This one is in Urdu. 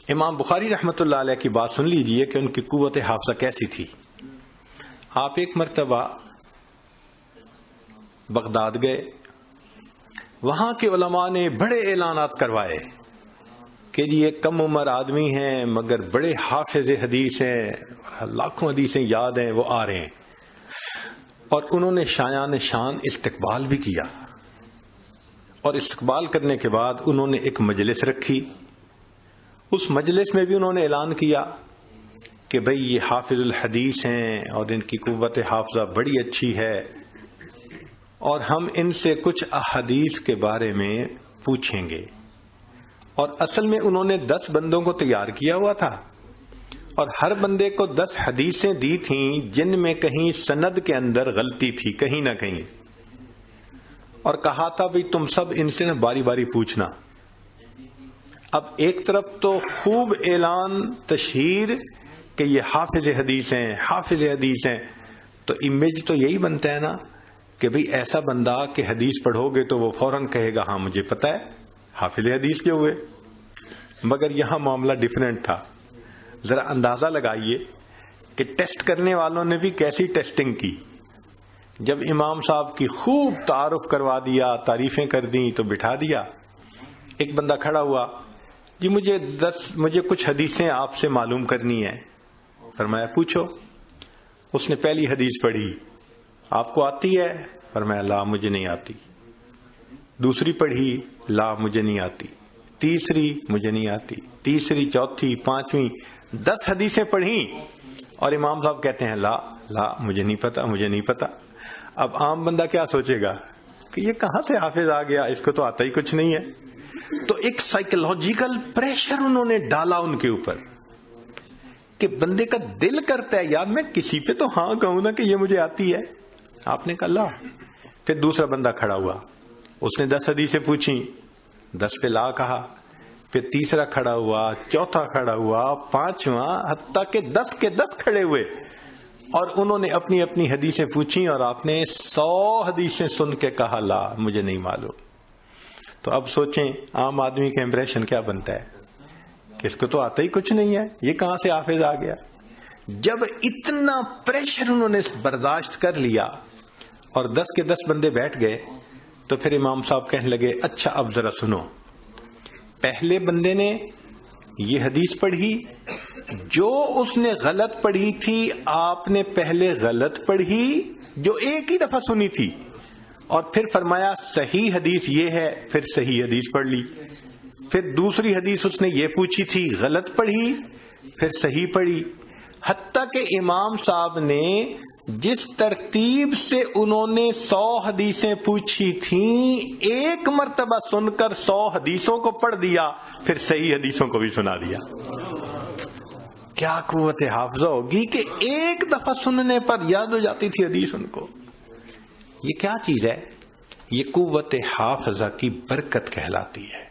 امام بخاری رحمۃ اللہ علیہ کی بات سن لیجئے کہ ان کی قوت حافظہ کیسی تھی۔ آپ ایک مرتبہ بغداد گئے، وہاں کے علماء نے بڑے اعلانات کروائے کہ یہ کم عمر آدمی ہیں مگر بڑے حافظ حدیث ہیں، لاکھوں حدیثیں یاد ہیں، وہ آ رہے ہیں۔ اور انہوں نے شایان شان استقبال بھی کیا، اور استقبال کرنے کے بعد انہوں نے ایک مجلس رکھی۔ اس مجلس میں بھی انہوں نے اعلان کیا کہ بھئی یہ حافظ الحدیث ہیں اور ان کی قوت حافظہ بڑی اچھی ہے، اور ہم ان سے کچھ احادیث کے بارے میں پوچھیں گے۔ اور اصل میں انہوں نے 10 بندوں کو تیار کیا ہوا تھا، اور ہر بندے کو 10 حدیثیں دی تھیں جن میں کہیں سند کے اندر غلطی تھی کہیں نہ کہیں، اور کہا تھا بھئی تم سب ان سے باری باری پوچھنا۔ اب ایک طرف تو خوب اعلان تشہیر کہ یہ حافظ حدیث ہیں، حافظ حدیث ہیں، تو امیج تو یہی بنتا ہے نا کہ بھئی ایسا بندہ کہ حدیث پڑھو گے تو وہ فوراً کہے گا ہاں مجھے پتا ہے حافظ حدیث کے ہوئے۔ مگر یہاں معاملہ ڈیفرنٹ تھا۔ ذرا اندازہ لگائیے کہ ٹیسٹ کرنے والوں نے بھی کیسی ٹیسٹنگ کی۔ جب امام صاحب کی خوب تعارف کروا دیا، تعریفیں کر دیں، تو بٹھا دیا۔ ایک بندہ کھڑا ہوا، جی مجھے کچھ حدیثیں آپ سے معلوم کرنی ہے۔ فرمایا پوچھو۔ اس نے پہلی حدیث پڑھی، آپ کو آتی ہے؟ فرمایا لا مجھے نہیں آتی۔ دوسری پڑھی، لا مجھے نہیں آتی۔ تیسری، مجھے نہیں آتی۔ تیسری، چوتھی، پانچویں، 10 حدیثیں پڑھیں، اور امام صاحب کہتے ہیں لا مجھے نہیں پتا، مجھے نہیں پتا۔ اب عام بندہ کیا سوچے گا کہ یہ کہاں سے حافظ آ گیا، اس کو تو آتا ہی کچھ نہیں ہے۔ تو ایک سائیکولوجیکل پریشر انہوں نے ڈالا ان کے اوپر کہ بندے کا دل کرتا ہے یار میں کسی پہ تو ہاں کہوں نا کہ یہ مجھے آتی ہے۔ آپ نے کہا لا۔ پھر دوسرا بندہ کھڑا ہوا، اس نے 10 حدیثیں پوچھی، 10 پہ لا کہا۔ پھر تیسرا کھڑا ہوا، چوتھا کھڑا ہوا، پانچواں، حتیٰ کہ 10 کے 10 کھڑے ہوئے، اور انہوں نے اپنی اپنی حدیثیں پوچھی، اور آپ نے 100 حدیثیں سن کے کہا لا مجھے نہیں معلوم۔ تو اب سوچیں عام آدمی کا امپریشن کیا بنتا ہے کہ اس کو تو آتا ہی کچھ نہیں ہے، یہ کہاں سے حافظ آ گیا۔ جب اتنا پریشر انہوں نے برداشت کر لیا اور 10 کے 10 بندے بیٹھ گئے، تو پھر امام صاحب کہنے لگے اچھا اب ذرا سنو، پہلے بندے نے یہ حدیث پڑھی، جو اس نے غلط پڑھی تھی آپ نے پہلے غلط پڑھی جو ایک ہی دفعہ سنی تھی، اور پھر فرمایا صحیح حدیث یہ ہے، پھر صحیح حدیث پڑھ لی۔ پھر دوسری حدیث اس نے یہ پوچھی تھی، غلط پڑھی، پھر صحیح پڑھی۔ حتیٰ کہ امام صاحب نے جس ترتیب سے انہوں نے 100 حدیثیں پوچھی تھیں، ایک مرتبہ سن کر 100 حدیثوں کو پڑھ دیا، پھر صحیح حدیثوں کو بھی سنا دیا۔ کیا قوت حافظہ ہوگی کہ ایک دفعہ سننے پر یاد ہو جاتی تھی حدیث ان کو۔ یہ کیا چیز ہے؟ یہ قوت حافظہ کی برکت کہلاتی ہے۔